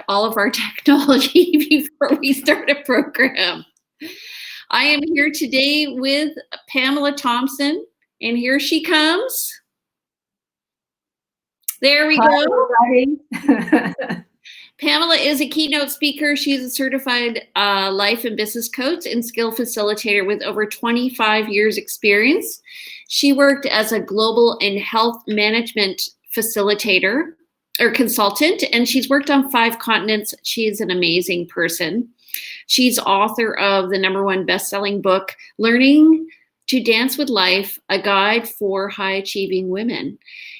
all of our technology before we start a program. I am here today with Pamela Thompson, and here she comes. There we go. Pamela is a keynote speaker. She's a certified life and business coach and skill facilitator with over 25 years experience. She worked as a global and health management facilitator or consultant, and she's worked on 5 continents. She is an amazing person. She's author of the #1 best-selling book, Learning to Dance with Life, a guide for high-achieving women.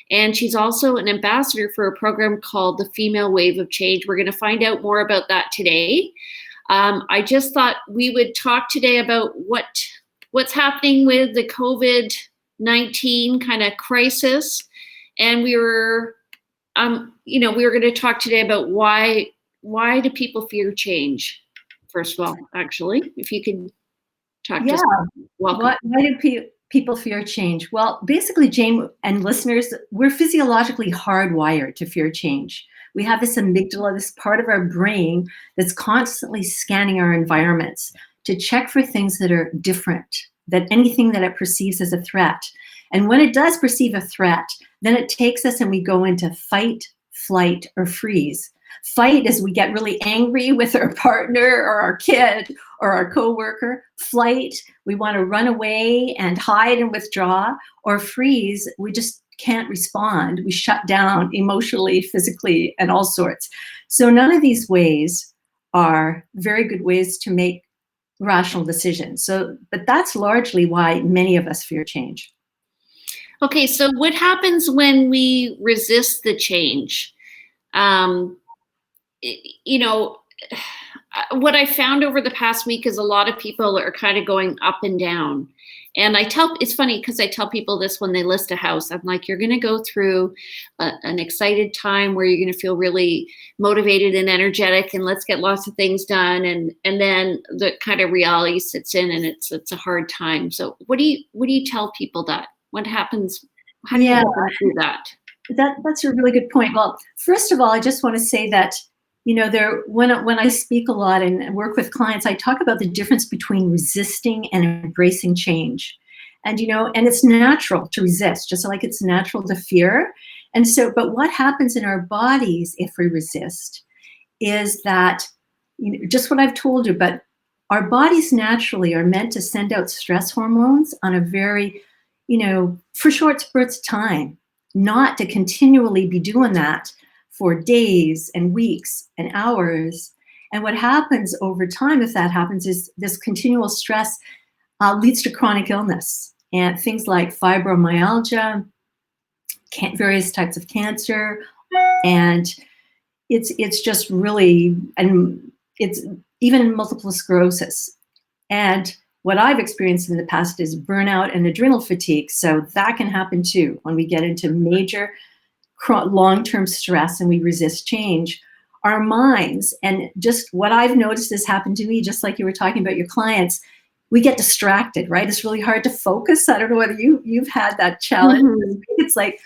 And she's also an ambassador for a program called the Female Wave of Change. We're going to find out more about that today. I just thought we would talk today about what's happening with the COVID-19 kind of crisis. And we were going to talk today about why do people fear change? First of all, actually, if you could talk to us. Welcome. Why do people fear change? Well, basically, Jane and listeners, we're physiologically hardwired to fear change. We have this amygdala, this part of our brain that's constantly scanning our environments to check for things that are different, that anything that it perceives as a threat. And when it does perceive a threat, then it takes us and we go into fight, flight, or freeze. Fight is we get really angry with our partner or our kid or our coworker. Flight, we want to run away and hide and withdraw. Or freeze, we just can't respond. We shut down emotionally, physically, and all sorts. So none of these ways are very good ways to make rational decisions. But that's largely why many of us fear change. Okay, so what happens when we resist the change? What I found over the past week is a lot of people are kind of going up and down. And it's funny because I tell people this when they list a house. I'm like, you're going to go through an excited time where you're going to feel really motivated and energetic and let's get lots of things done. And then the kind of reality sits in and it's a hard time. So what do you tell people that? What happens? How do you go through that? That's a really good point. Well, first of all, I just want to say that when I speak a lot and work with clients, I talk about the difference between resisting and embracing change. And, and it's natural to resist, just like it's natural to fear. And so, but what happens in our bodies if we resist is that, just what I've told you, but our bodies naturally are meant to send out stress hormones on a very, for short spurts of time, not to continually be doing that for days and weeks and hours. And what happens over time, if that happens, is this continual stress leads to chronic illness and things like fibromyalgia, various types of cancer, and it's just really, and it's even multiple sclerosis. And what I've experienced in the past is burnout and adrenal fatigue. So that can happen too when we get into major long-term stress and we resist change. Our minds, and just what I've noticed has happened to me, just like you were talking about your clients, we get distracted, right? It's really hard to focus. I don't know whether you've had that challenge. Mm-hmm. It's like,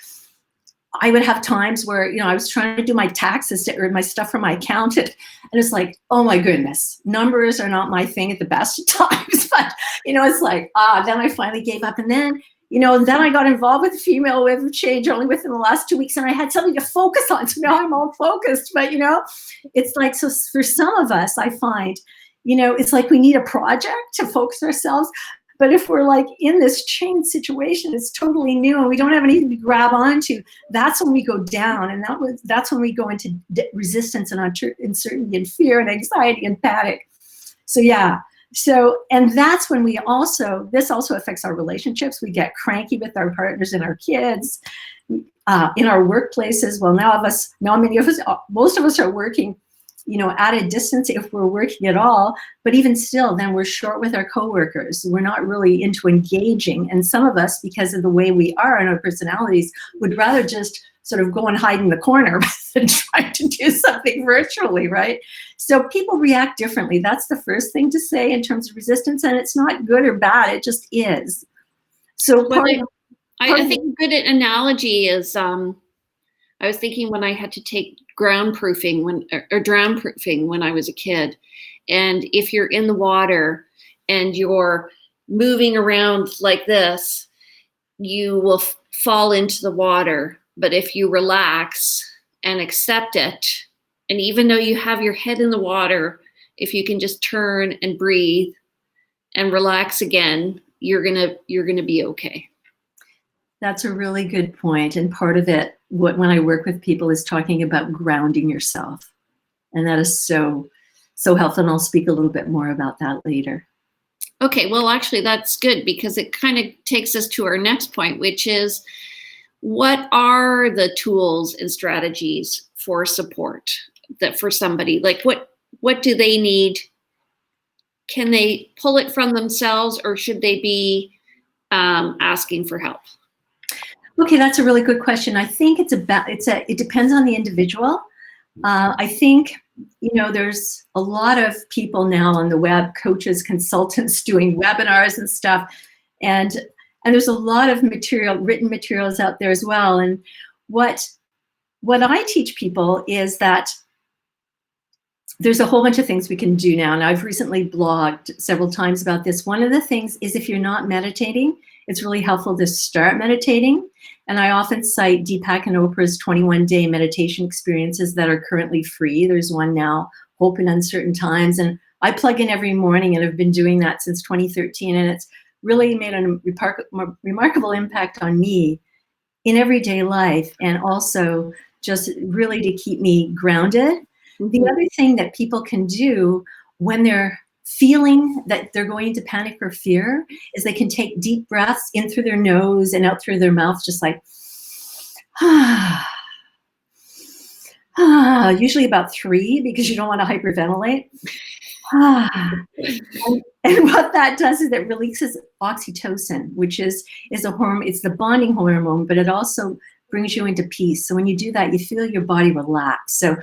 I would have times where, I was trying to do my taxes or my stuff for my accountant. And it's like, oh my goodness, numbers are not my thing at the best of times. But, it's like, then I finally gave up. And then, then I got involved with the Female Wave of Change only within the last 2 weeks. And I had something to focus on. So now I'm all focused. But, it's like, so for some of us, I find, it's like we need a project to focus ourselves. But if we're like in this change situation, it's totally new and we don't have anything to grab onto, that's when we go down. And that's when we go into resistance and uncertainty and fear and anxiety and panic. So yeah. And that's when this also affects our relationships. We get cranky with our partners and our kids, in our workplaces. Well, most of us are working, at a distance if we're working at all, but even still, then we're short with our coworkers. We're not really into engaging. And some of us, because of the way we are and our personalities, would rather just sort of go and hide in the corner than try to do something virtually, right? So people react differently. That's the first thing to say in terms of resistance. And it's not good or bad. It just is. So I think a good analogy is, I was thinking when I had to take ground proofing or drown proofing when I was a kid. And if you're in the water and you're moving around like this, you will fall into the water. But if you relax and accept it, and even though you have your head in the water, if you can just turn and breathe and relax again, you're gonna be okay. That's a really good point. And part of it, when I work with people, is talking about grounding yourself. And that is so helpful. And I'll speak a little bit more about that later. Okay, well, actually, that's good because it kind of takes us to our next point, which is what are the tools and strategies for support that for somebody? Like what do they need? Can they pull it from themselves, or should they be asking for help? Okay, that's a really good question. I think it depends on the individual. I think, there's a lot of people now on the web, coaches, consultants doing webinars and stuff. And there's a lot of written materials out there as well. And what I teach people is that there's a whole bunch of things we can do now. And I've recently blogged several times about this. One of the things is if you're not meditating, it's really helpful to start meditating. And I often cite Deepak and Oprah's 21-day meditation experiences that are currently free. There's one now, Hope in Uncertain Times. And I plug in every morning, and I've been doing that since 2013. And it's really made a remarkable impact on me in everyday life, and also just really to keep me grounded. Mm-hmm. The other thing that people can do when they're feeling that they're going into panic or fear is they can take deep breaths in through their nose and out through their mouth, just like, usually about 3, because you don't want to hyperventilate. And what that does is it releases oxytocin, which is a hormone. It's the bonding hormone, but it also brings you into peace. So when you do that, you feel your body relax. So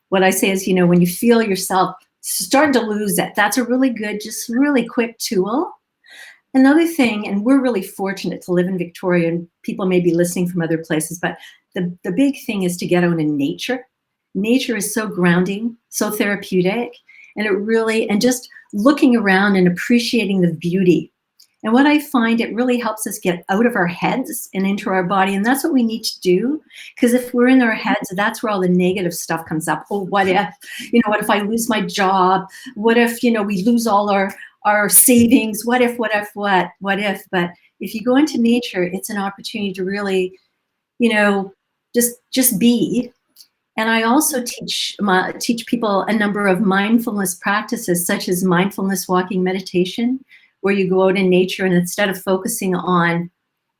what I say is, when you feel yourself starting to lose it, that's a really good, just really quick tool. Another thing, and we're really fortunate to live in Victoria, and people may be listening from other places, but the big thing is to get out in nature. Nature is so grounding, so therapeutic, and just looking around and appreciating the beauty. And what I find, it really helps us get out of our heads and into our body. And that's what we need to do. Because if we're in our heads, that's where all the negative stuff comes up. Oh, what if, what if I lose my job? What if, we lose all our savings? What if? But if you go into nature, it's an opportunity to really, just be. And I also teach people a number of mindfulness practices, such as mindfulness walking meditation, where you go out in nature and instead of focusing on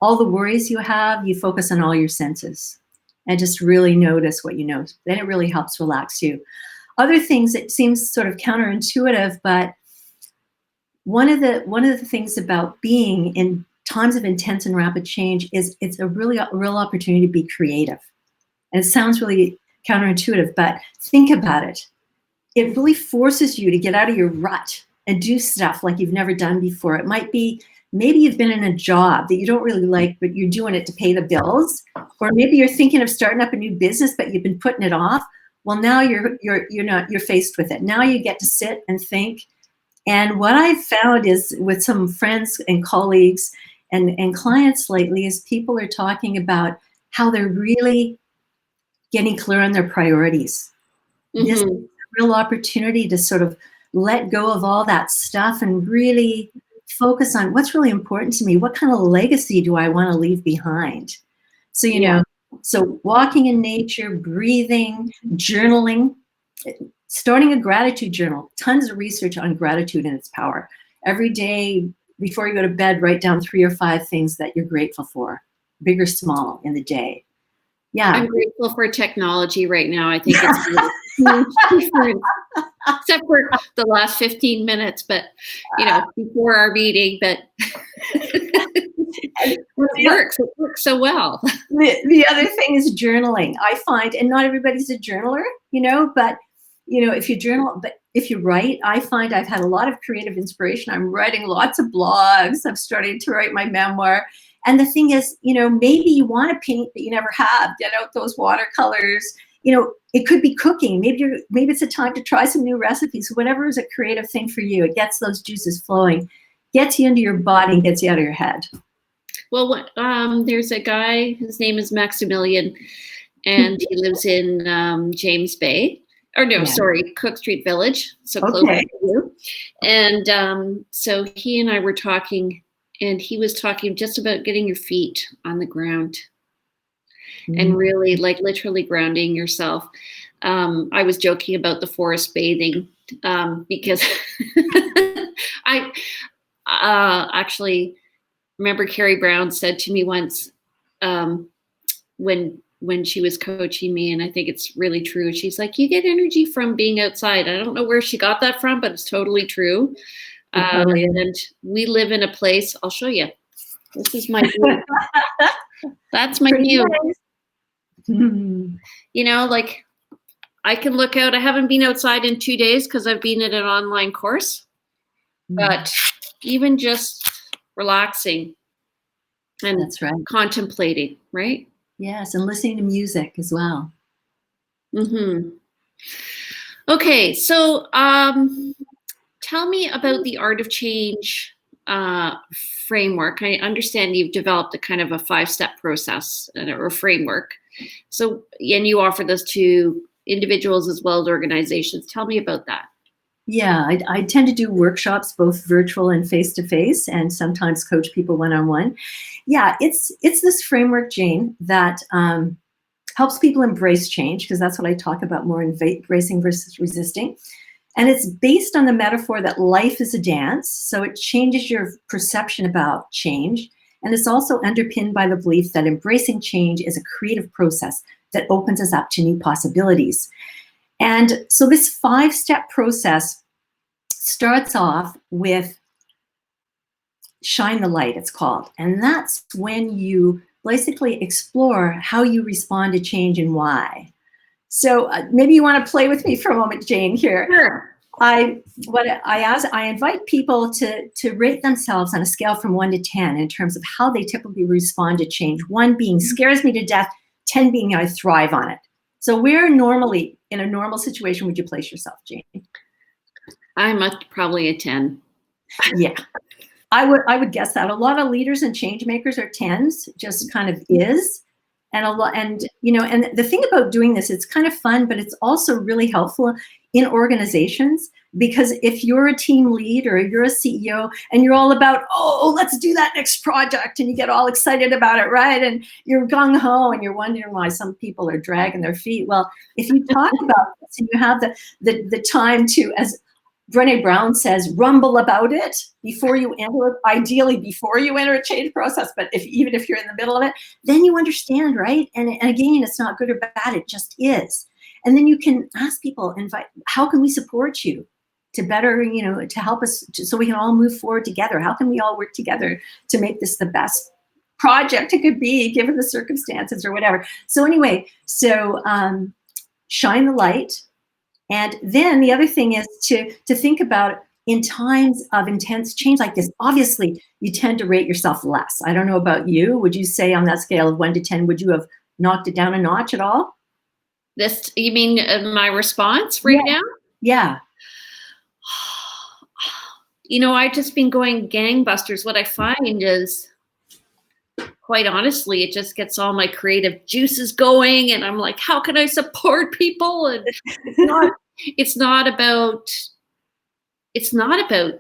all the worries you have, you focus on all your senses and just really notice what you know. Then it really helps relax you. Other things, it seems sort of counterintuitive, but one of the things about being in times of intense and rapid change is it's a real opportunity to be creative. And it sounds really counterintuitive, but think about it. It really forces you to get out of your rut and do stuff like you've never done before. It might be, maybe you've been in a job that you don't really like, but you're doing it to pay the bills. Or maybe you're thinking of starting up a new business, but you've been putting it off. Well, now you're faced with it. Now you get to sit and think. And what I've found is with some friends and colleagues and clients lately is people are talking about how they're really getting clear on their priorities. Mm-hmm. This is a real opportunity to sort of let go of all that stuff and really focus on what's really important to me. What kind of legacy do I want to leave behind? So, so walking in nature, breathing, journaling, starting a gratitude journal, tons of research on gratitude and its power. Every day before you go to bed, write down 3 or 5 things that you're grateful for, big or small, in the day. Yeah. I'm grateful for technology right now. I think it's huge difference, except for the last 15 minutes, but, before our meeting, but it works so well. The other thing is journaling. I find, and not everybody's a journaler, but, if you journal, but if you write, I find I've had a lot of creative inspiration. I'm writing lots of blogs. I'm starting to write my memoir. And the thing is, maybe you want to paint, but you never have. Get out those watercolors, it could be cooking. Maybe it's a time to try some new recipes. Whatever is a creative thing for you, it gets those juices flowing, gets you into your body, and gets you out of your head. Well, there's a guy, his name is Maximilian, and he lives in James Bay. Or no, sorry, Cook Street Village, so close to you. And so he and I were talking, and he was talking just about getting your feet on the ground and really, like, literally grounding yourself. I was joking about the forest bathing because I actually remember Carrie Brown said to me once when she was coaching me, and I think it's really true. She's like, you get energy from being outside. I don't know where she got that from, but it's totally true. And we live in a place, I'll show you. This is my view. That's my view. Nice. Like, I can look out. I haven't been outside in 2 days because I've been at an online course. But even just relaxing and that's right. Contemplating, right? Yes, and listening to music as well. Okay, so tell me about the Art of Change framework. I understand you've developed a kind of a 5-step process or framework. So, and you offer this to individuals as well as organizations. Tell me about that. Yeah, I tend to do workshops, both virtual and face-to-face, and sometimes coach people one-on-one. Yeah, it's this framework, Jane, that helps people embrace change, because that's what I talk about more, embracing versus resisting. And it's based on the metaphor that life is a dance, so it changes your perception about change. And it's also underpinned by the belief that embracing change is a creative process that opens us up to new possibilities. And so this 5-step process starts off with shine the light, it's called. And that's when you basically explore how you respond to change and why. So maybe you want to play with me for a moment, Jane, here. Sure. I invite people to rate themselves on a scale from 1 to 10 in terms of how they typically respond to change. 1 being scares me to death, 10 being I thrive on it. So where normally, in a normal situation, would you place yourself, Jane? I'm probably a 10. Yeah, I would guess that. A lot of leaders and change makers are 10s, just kind of is. And and the thing about doing this, it's kind of fun, but it's also really helpful in organizations, because if you're a team lead or you're a CEO and you're all about, oh, let's do that next project, and you get all excited about it, right? And you're gung-ho and you're wondering why some people are dragging their feet. Well, if you talk about this and you have the time to, as Brené Brown says, rumble about it before you enter, ideally before you enter a change process, but even if you're in the middle of it, then you understand, right? And again, it's not good or bad, it just is. And then you can ask people, how can we support you to better, to help us, so we can all move forward together? How can we all work together to make this the best project it could be, given the circumstances or whatever? So anyway, shine the light. And then the other thing is to think about, in times of intense change like this, obviously you tend to rate yourself less. I don't know about you. Would you say on that scale of 1 to 10, would you have knocked it down a notch at all? This, you mean my response right now? Yeah. I've just been going gangbusters. What I find is, quite honestly, it just gets all my creative juices going, and I'm like, how can I support people? And it's not about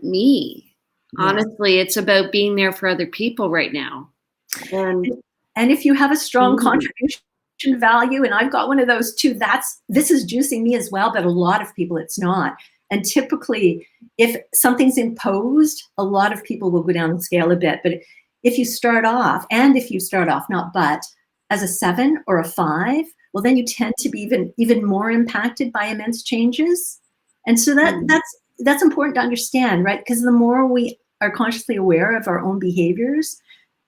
me. Yeah. Honestly, it's about being there for other people right now. And if you have a strong contribution value, and I've got one of those too, this is juicing me as well, but a lot of people it's not. And typically, if something's imposed, a lot of people will go down the scale a bit. But if you start off, as a 7 or a 5, well, then you tend to be even more impacted by immense changes. And so that's important to understand, right? Because the more we are consciously aware of our own behaviors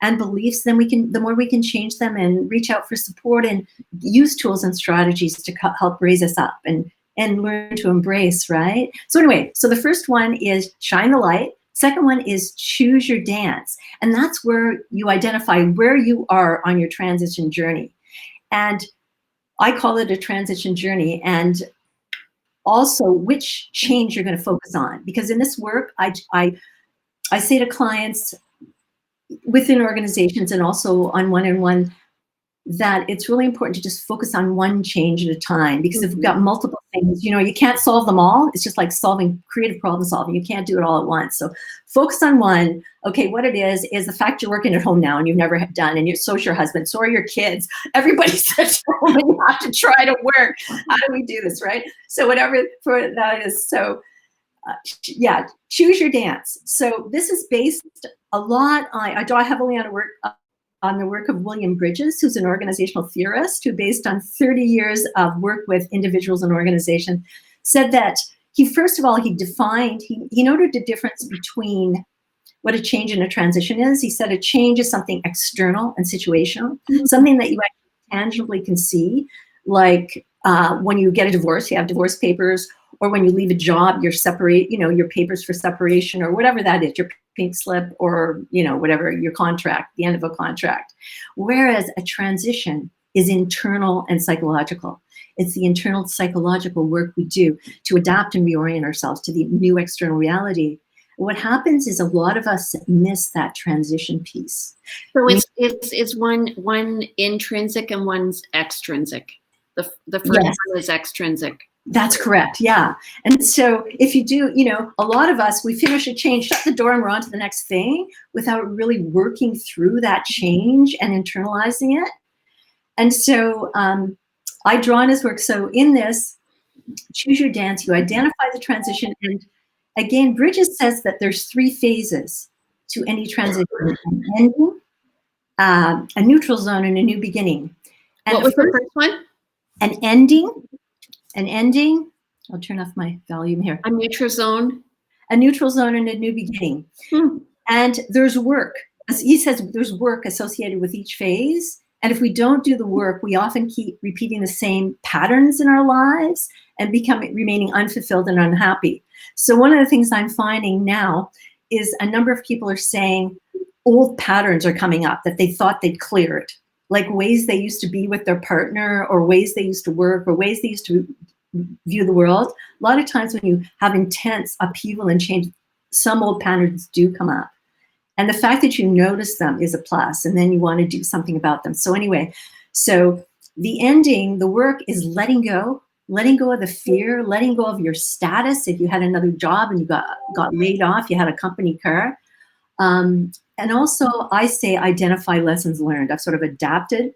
and beliefs, then the more we can change them and reach out for support and use tools and strategies to help raise us up and learn to embrace, right? So anyway, so the first one is shine the light. Second one is choose your dance. And that's where you identify where you are on your transition journey. And I call it a transition journey, and also which change you're going to focus on. Because in this work, I say to clients within organizations and also on one-on-one that it's really important to just focus on one change at a time, because if we've got multiple things, you can't solve them all. It's just like creative problem solving. You can't do it all at once. So focus on one. Okay, what it is the fact you're working at home now and you've never done, and so's your husband, so are your kids. Everybody's at home and you have to try to work. How do we do this, right? So whatever for that is. So yeah, choose your dance. So this is based a lot I draw heavily on the work of William Bridges, who's an organizational theorist who, based on 30 years of work with individuals and organizations, said that he noted the difference between what a change and a transition is. He said a change is something external and situational, something that you actually tangibly can see, like when you get a divorce, you have divorce papers, or when you leave a job, your papers for separation, or whatever that is, your pink slip, or whatever, your contract, the end of a contract. Whereas a transition is internal and psychological. It's the internal psychological work we do to adapt and reorient ourselves to the new external reality. What happens is a lot of us miss that transition piece. So it's one intrinsic and one's extrinsic. The first one is extrinsic. That's correct. Yeah. And so if you do, a lot of us, we finish a change, shut the door, and we're on to the next thing without really working through that change and internalizing it. And so I draw on his work. So in this, choose your dance, you identify the transition. And again, Bridges says that there's 3 phases to any transition: an ending, a neutral zone, and a new beginning. And what was the first one? An ending. I'll turn off my volume here. A neutral zone. A neutral zone and a new beginning. And there's work. As he says, there's work associated with each phase. And if we don't do the work, we often keep repeating the same patterns in our lives and remaining unfulfilled and unhappy. So one of the things I'm finding now is a number of people are saying old patterns are coming up that they thought they'd cleared, like ways they used to be with their partner, or ways they used to work, or ways they used to view the world. A lot of times when you have intense upheaval and change, some old patterns do come up. And the fact that you notice them is a plus, and then you want to do something about them. So anyway, so the ending, the work is letting go of the fear, letting go of your status. If you had another job and you got laid off, you had a company car. And also I say identify lessons learned. I've sort of adapted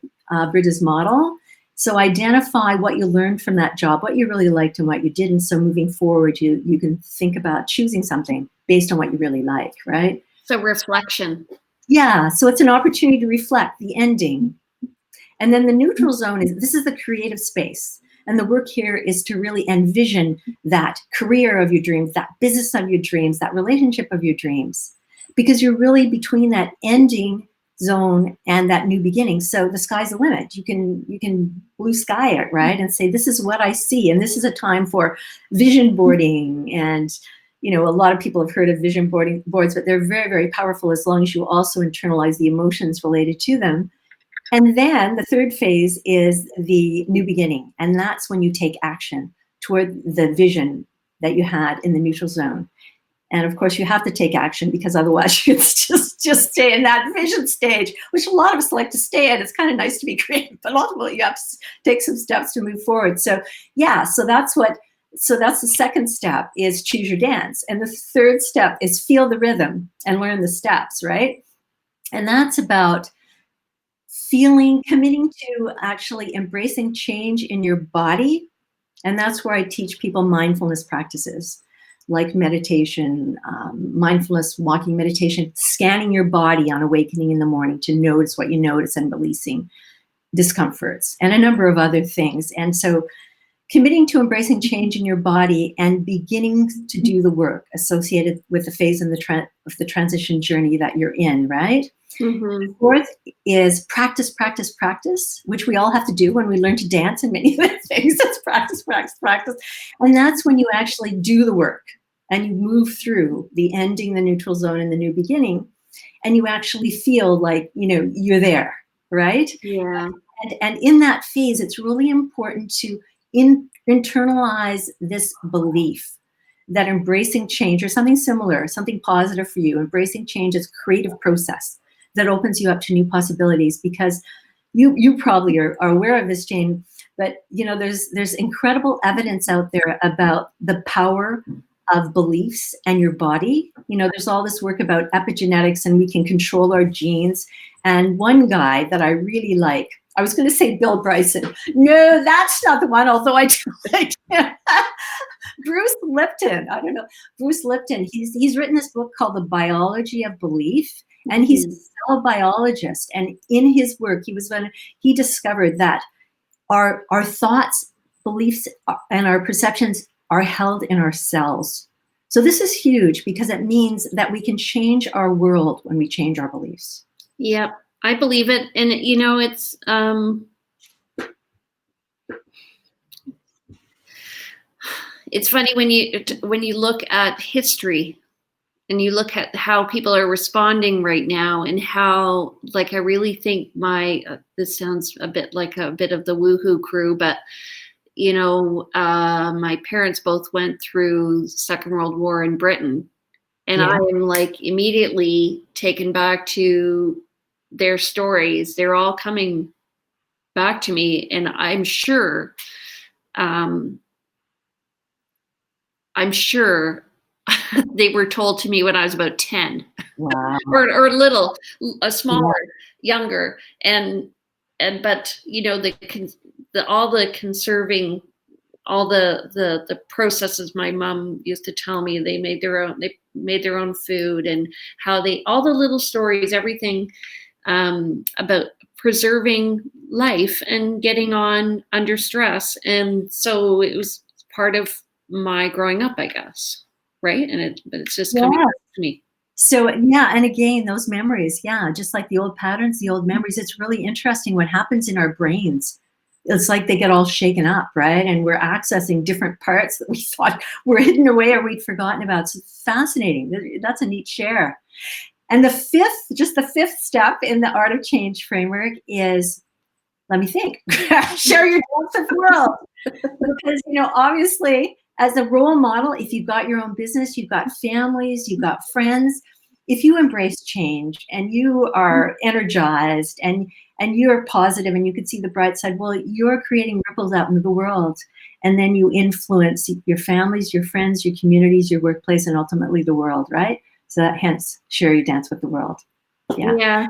Bridges' model. So identify what you learned from that job, what you really liked and what you didn't. So moving forward, you can think about choosing something based on what you really like, right? So reflection. Yeah, so it's an opportunity to reflect the ending. And then the neutral zone this is the creative space. And the work here is to really envision that career of your dreams, that business of your dreams, that relationship of your dreams, because you're really between that ending zone and that new beginning. So the sky's the limit. You can blue sky it, right? And say, this is what I see. And this is a time for vision boarding. And, a lot of people have heard of vision boards, but they're very, very powerful as long as you also internalize the emotions related to them. And then the third phase is the new beginning. And that's when you take action toward the vision that you had in the neutral zone. And of course, you have to take action, because otherwise you just stay in that vision stage, which a lot of us like to stay in. It's kind of nice to be creative, but ultimately you have to take some steps to move forward. So yeah, so that's the second step, is choose your dance. And the third step is feel the rhythm and learn the steps, right? And that's about committing to actually embracing change in your body. And that's where I teach people mindfulness practices like meditation, mindfulness, walking meditation, scanning your body on awakening in the morning to notice what you notice and releasing discomforts, and a number of other things. And so committing to embracing change in your body and beginning to do the work associated with the phase of the transition journey that you're in, right? Mm-hmm. Fourth is practice, which we all have to do when we learn to dance and many other things. It's practice. And that's when you actually do the work and you move through the ending, the neutral zone, and the new beginning. And you actually feel like, you're there, right? Yeah. And in that phase, it's really important to internalize this belief that embracing change or something similar, something positive for you, embracing change is a creative process that opens you up to new possibilities. Because you probably are aware of this, Jane, but there's incredible evidence out there about the power of beliefs and your body. There's all this work about epigenetics and we can control our genes. And one guy that I really like, I was going to say Bill Bryson. No, that's not the one, although I do like Bruce Lipton. I don't know. Bruce Lipton, he's written this book called The Biology of Belief, and he's a cell biologist. And in his work, he discovered that our thoughts, beliefs, and our perceptions are held in our cells. So this is huge because it means that we can change our world when we change our beliefs. Yep, I believe it. And it's funny when you look at history and you look at how people are responding right now, and how, like, I really think this sounds a bit like a bit of the woohoo crew, but my parents both went through the Second World War in Britain, and I am like immediately taken back to their stories. They're all coming back to me, and I'm sure they were told to me when I was about 10. Wow. or little, smaller, younger, but all the conserving, all the processes my mom used to tell me, they made their own food, and how all the little stories, everything about preserving life and getting on under stress. And so it was part of my growing up, I guess. Right. But it's just coming back to me. So, and again, those memories, just like the old patterns, the old memories, it's really interesting what happens in our brains. It's like they get all shaken up, right? And we're accessing different parts that we thought were hidden away or we'd forgotten about. It's fascinating. That's a neat share. And the fifth step in the Art of Change framework is, let me think, share your thoughts with the world. Because, obviously, as a role model, if you've got your own business, you've got families, you've got friends, if you embrace change and you are energized and you're positive and you can see the bright side, well, you're creating ripples out into the world. And then you influence your families, your friends, your communities, your workplace, and ultimately the world, right? So that hence, share your dance with the world. Yeah.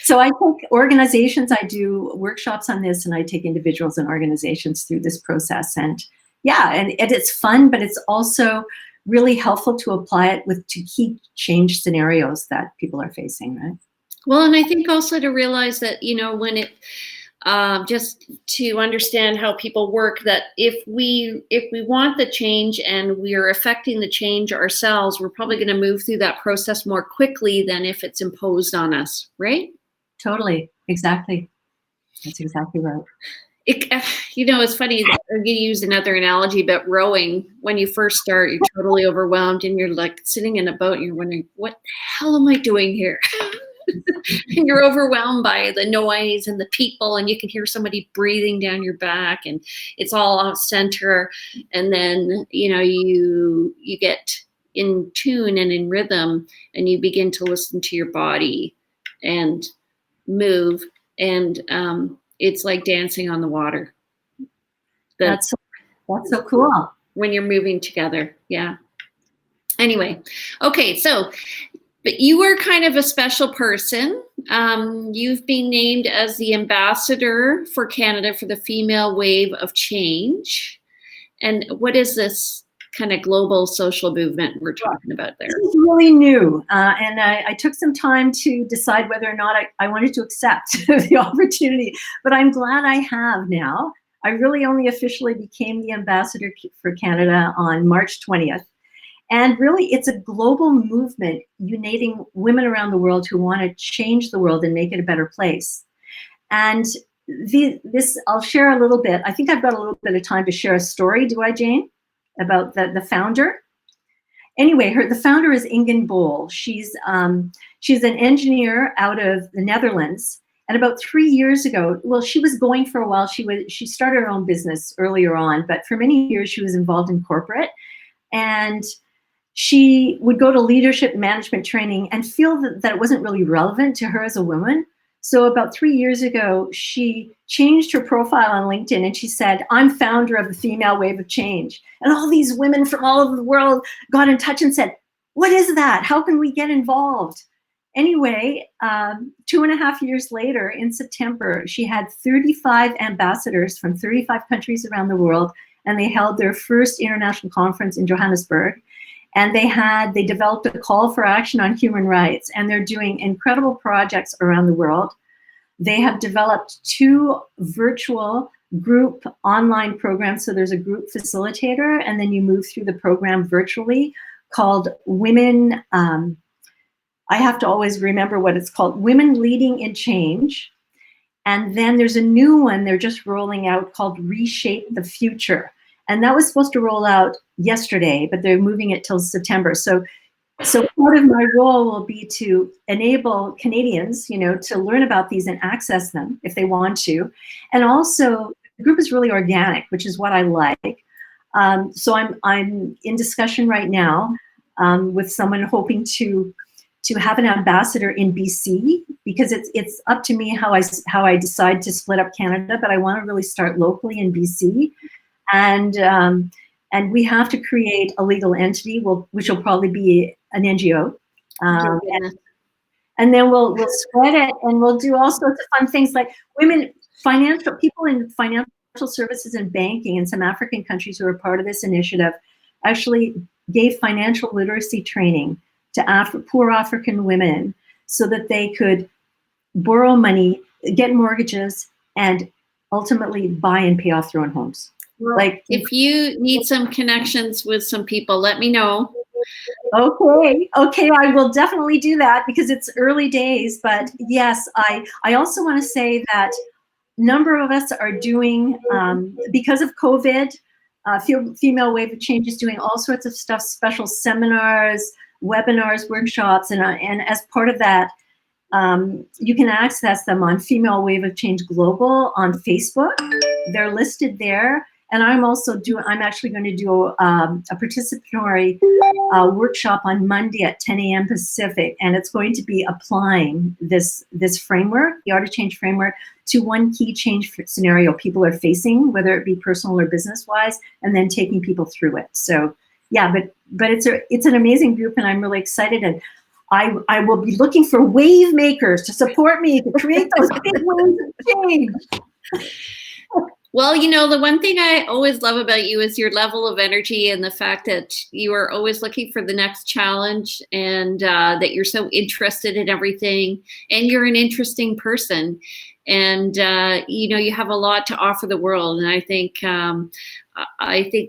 So I take organizations, I do workshops on this, and I take individuals and organizations through this process. And it's fun, but it's also really helpful to apply it to key change scenarios that people are facing, right? Well, and I think also to realize that, when it, just to understand how people work, that if we want the change and we're affecting the change ourselves, we're probably going to move through that process more quickly than if it's imposed on us, right? Totally. Exactly. That's exactly right. It's funny. I'm going to use another analogy, but rowing, when you first start, you're totally overwhelmed and you're like sitting in a boat and you're wondering, what the hell am I doing here? And you're overwhelmed by the noise and the people, and you can hear somebody breathing down your back, and it's all off center. And then, you get in tune and in rhythm, and you begin to listen to your body and move. And, it's like dancing on the water. That's so cool. When you're moving together. Yeah. Anyway. Okay. So, but you were kind of a special person. You've been named as the ambassador for Canada for the Female Wave of Change. And what is this kind of global social movement we're talking about there? This is really new. And I took some time to decide whether or not I wanted to accept the opportunity, but I'm glad I have now. I really only officially became the ambassador for Canada on March 20th. And really, it's a global movement uniting women around the world who want to change the world and make it a better place. And this, I'll share a little bit. I think I've got a little bit of time to share a story. Do I, Jane? About the founder. Anyway, the founder is Ingen Bol. She's an engineer out of the Netherlands, And about 3 years ago, well, she was going for a while. She started her own business earlier on, but for many years she was involved in corporate. And she would go to leadership management training and feel that it wasn't really relevant to her as a woman. So about 3 years ago, she changed her profile on LinkedIn and she said, I'm founder of the Female Wave of Change. And all these women from all over the world got in touch and said, what is that? How can we get involved? Anyway, 2.5 years later, in September, she had 35 ambassadors from 35 countries around the world, and they held their first international conference in Johannesburg. And they developed a call for action on human rights, and they're doing incredible projects around the world. They have developed 2 virtual group online programs. So there's a group facilitator, and then you move through the program virtually, called Women, I have to always remember what it's called, Women Leading in Change. And then there's a new one they're just rolling out called Reshape the Future. And that was supposed to roll out yesterday, but they're moving it till September. So part of my role will be to enable Canadians, to learn about these and access them if they want to. And also, the group is really organic, which is what I like. So I'm in discussion right now with someone hoping to have an ambassador in BC, because it's up to me how I decide to split up Canada, but I want to really start locally in BC, and we have to create a legal entity, which will probably be an NGO, and then we'll spread it, and we'll do all sorts of fun things like people in financial services and banking in some African countries who are part of this initiative actually gave financial literacy training to poor African women so that they could borrow money, get mortgages, and ultimately buy and pay off their own homes. Well, if you need some connections with some people, let me know. Okay, I will definitely do that because it's early days. But yes, I also want to say that a number of us are doing, because of COVID, Female Wave of Change is doing all sorts of stuff, special seminars, webinars, workshops, and as part of that, you can access them on Female Wave of Change Global on Facebook. They're listed there. And I'm actually going to do a participatory workshop on Monday at 10 a.m. Pacific, and it's going to be applying this framework, the Art of Change framework, to one key change scenario people are facing, whether it be personal or business-wise, and then taking people through it. So, yeah, but it's an amazing group, and I'm really excited. And I will be looking for wave makers to support me to create those big waves of change. Well, the one thing I always love about you is your level of energy and the fact that you are always looking for the next challenge, and that you're so interested in everything, and you're an interesting person, and you have a lot to offer the world. And I think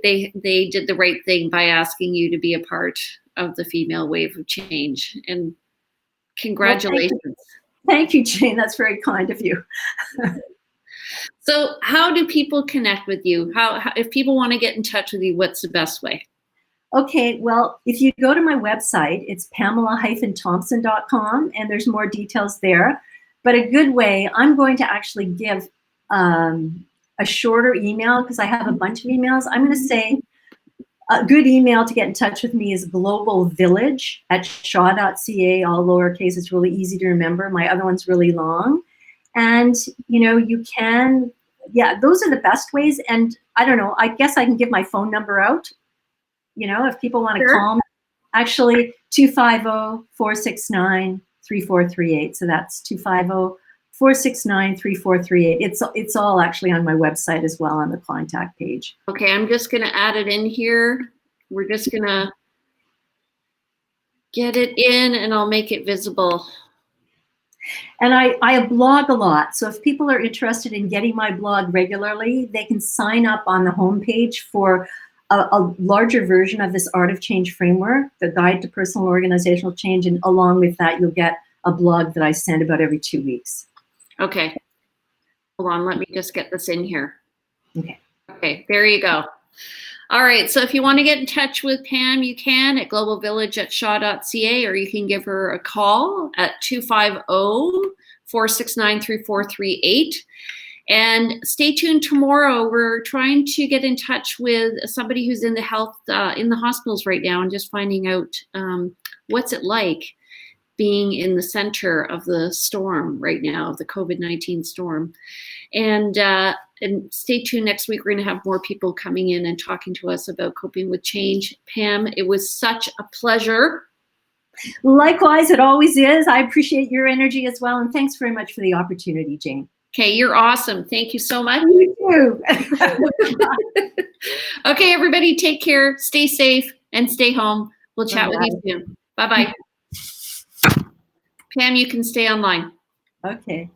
they did the right thing by asking you to be a part of the Female Wave of Change. And congratulations. Well, thank you, Jane. That's very kind of you. So how do people connect with you? How if people want to get in touch with you, what's the best way? Okay, well, if you go to my website, it's pamela-thompson.com, and there's more details there. But a good way, I'm going to actually give a shorter email because I have a bunch of emails. I'm going to say a good email to get in touch with me is globalvillage@shaw.ca, all lowercase. It's really easy to remember. My other one's really long. And, you can, those are the best ways. And I don't know, I guess I can give my phone number out, if people want to call me. Actually, 250-469-3438. So that's 250-469-3438. It's all actually on my website as well on the contact page. Okay, I'm just going to add it in here. We're just going to get it in, and I'll make it visible. And I blog a lot. So if people are interested in getting my blog regularly, they can sign up on the homepage for a larger version of this Art of Change framework, the Guide to Personal Organizational Change. And along with that, you'll get a blog that I send about every 2 weeks. Okay. Hold on. Let me just get this in here. Okay. Okay. There you go. All right. So if you want to get in touch with Pam, you can at globalvillage@shaw.ca, or you can give her a call at 469-3438. And stay tuned tomorrow. We're trying to get in touch with somebody who's in the hospitals right now and just finding out what's it like being in the center of the storm right now, of the COVID-19 storm. And stay tuned next week. We're going to have more people coming in and talking to us about coping with change. Pam, it was such a pleasure. Likewise, it always is. I appreciate your energy as well. And thanks very much for the opportunity, Jane. Okay, you're awesome. Thank you so much. You too. Okay, everybody, take care, stay safe, and stay home. We'll chat with you soon. Bye-bye. Pam, you can stay online. Okay.